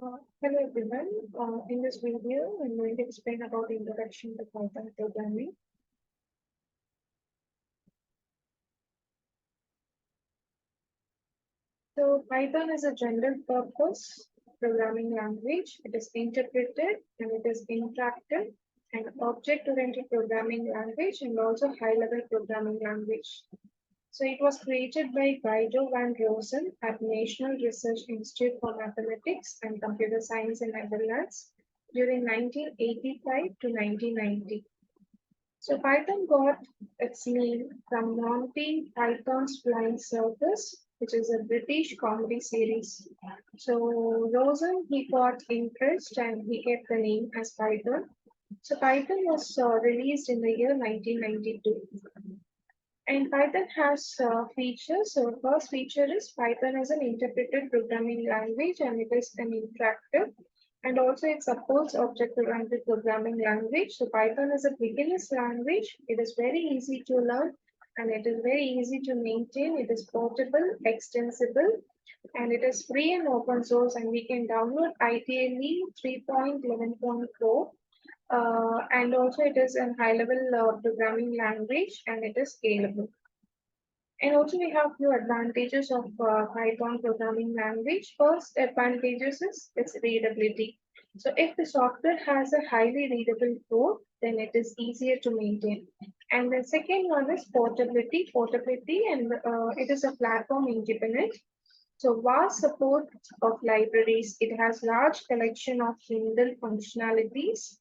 Hello everyone. In this video, I'm going to explain about introduction to Python programming. So Python is a general purpose programming language. It is interpreted and it is interactive and object-oriented programming language and also high-level programming language. So it was created by Guido van Rosen at National Research Institute for Mathematics and Computer Science in Netherlands during 1985 to 1990. So Python got its name from Monty Python's Flying Circus, which is a British comedy series. So Rosen, he got interest and he kept the name as Python. So Python was released in the year 1992. And Python has features. So the first feature is Python is an interpreted programming language and it is an interactive. And also it supports object-oriented programming language. So Python is a beginner's language. It is very easy to learn and it is very easy to maintain. It is portable, extensible, and it is free and open source. And we can download ideally 3.11.4 and also it is a high level programming language and it is scalable. And also we have few advantages of Python programming language. First advantages is its readability. So if the software has a highly readable code, then it is easier to maintain. And the second one is portability. Portability and it is a platform independent. So vast support of libraries. It has large collection of inbuilt functionalities.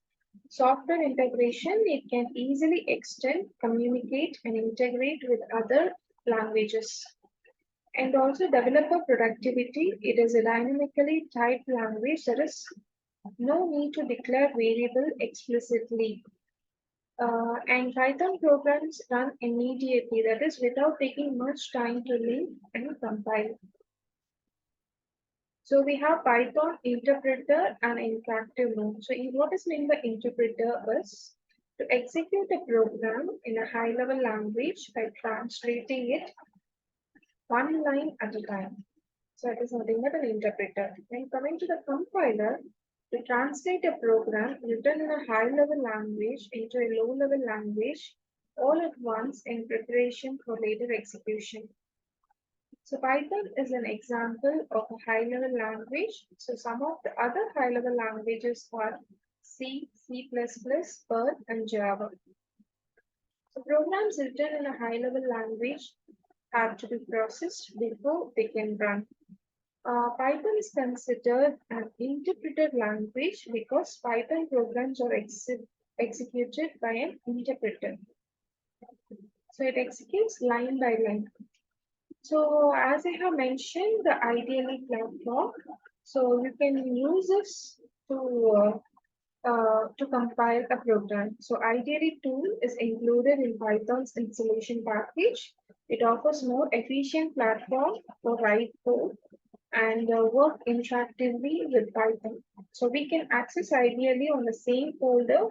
Software integration, it can easily extend, communicate, and integrate with other languages. And also developer productivity, it is a dynamically typed language. There is no need to declare variable explicitly. And Python programs run immediately, that is without taking much time to link and compile. So we have Python interpreter and interactive mode. So what is meant by interpreter is to execute a program in a high-level language by translating it one line at a time. So it is nothing but an interpreter. When coming to the compiler, to translate a program written in a high-level language into a low-level language all at once in preparation for later execution. So Python is an example of a high-level language. So some of the other high-level languages are C, C++, Perl, and Java. So programs written in a high-level language have to be processed before they can run. Python is considered an interpreted language because Python programs are executed by an interpreter. So it executes line by line. So as I have mentioned, the ideally platform. So you can use this to compile a program. So ideally tool is included in Python's installation package. It offers more efficient platform for write code and work interactively with Python. So we can access ideally on the same folder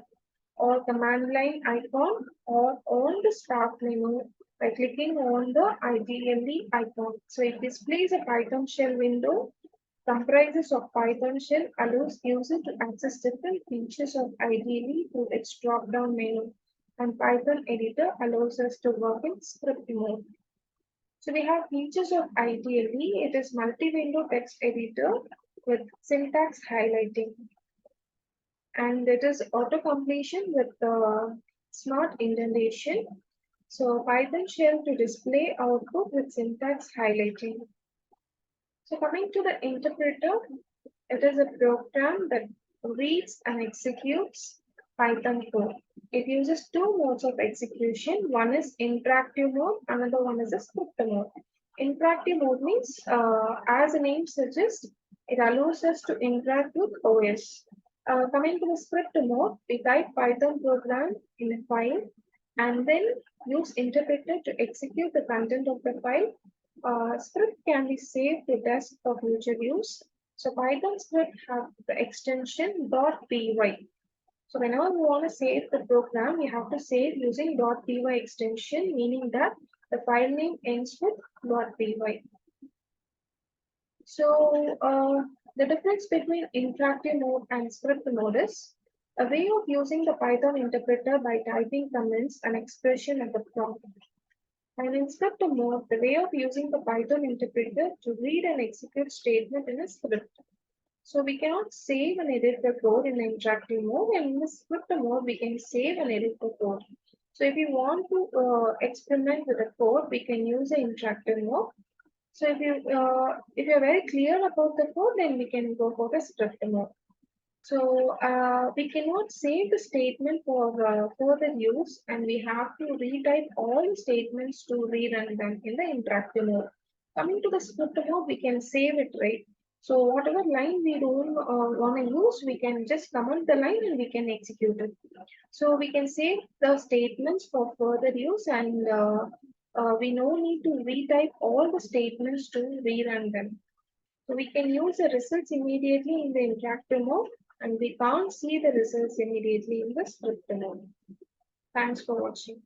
or command line icon or on the start menu by clicking on the IDLE icon. So it displays a Python shell window comprises of Python shell allows user to access different features of IDLE through its drop-down menu. And Python editor allows us to work in script mode. So we have features of IDLE. It is multi-window text editor with syntax highlighting and it is auto completion with the smart indentation. So Python shell to display output with syntax highlighting. So coming to the interpreter, it is a program that reads and executes Python code. It uses two modes of execution. One is interactive mode, another one is a script mode. Interactive mode means, as the name suggests, it allows us to interact with OS. Coming to the script mode, we type Python program in a file and then use interpreter to execute the content of the file. Script can be saved to disk for future use. So Python script have the extension .py. So whenever we want to save the program, we have to save using .py extension, meaning that the file name ends with .py. So The difference between interactive mode and script mode is a way of using the Python interpreter by typing comments and expression at the prompt. And in script mode, the way of using the Python interpreter to read and execute statement in a script. So we cannot save and edit the code in the interactive mode, and in the script mode, we can save and edit the code. So if you want to experiment with the code, we can use the interactive mode. So if you're very clear about the code, then we can go for the script mode. So we cannot save the statement for further use, and we have to retype all the statements to rerun them in the interactive mode. Coming to the script mode, we can save it, right? So whatever line we don't want to use, we can just comment the line and we can execute it. So we can save the statements for further use, and we no need to retype all the statements to rerun them. So we can use the results immediately in the interactive mode, and we can't see the results immediately in the script mode. Thanks for watching.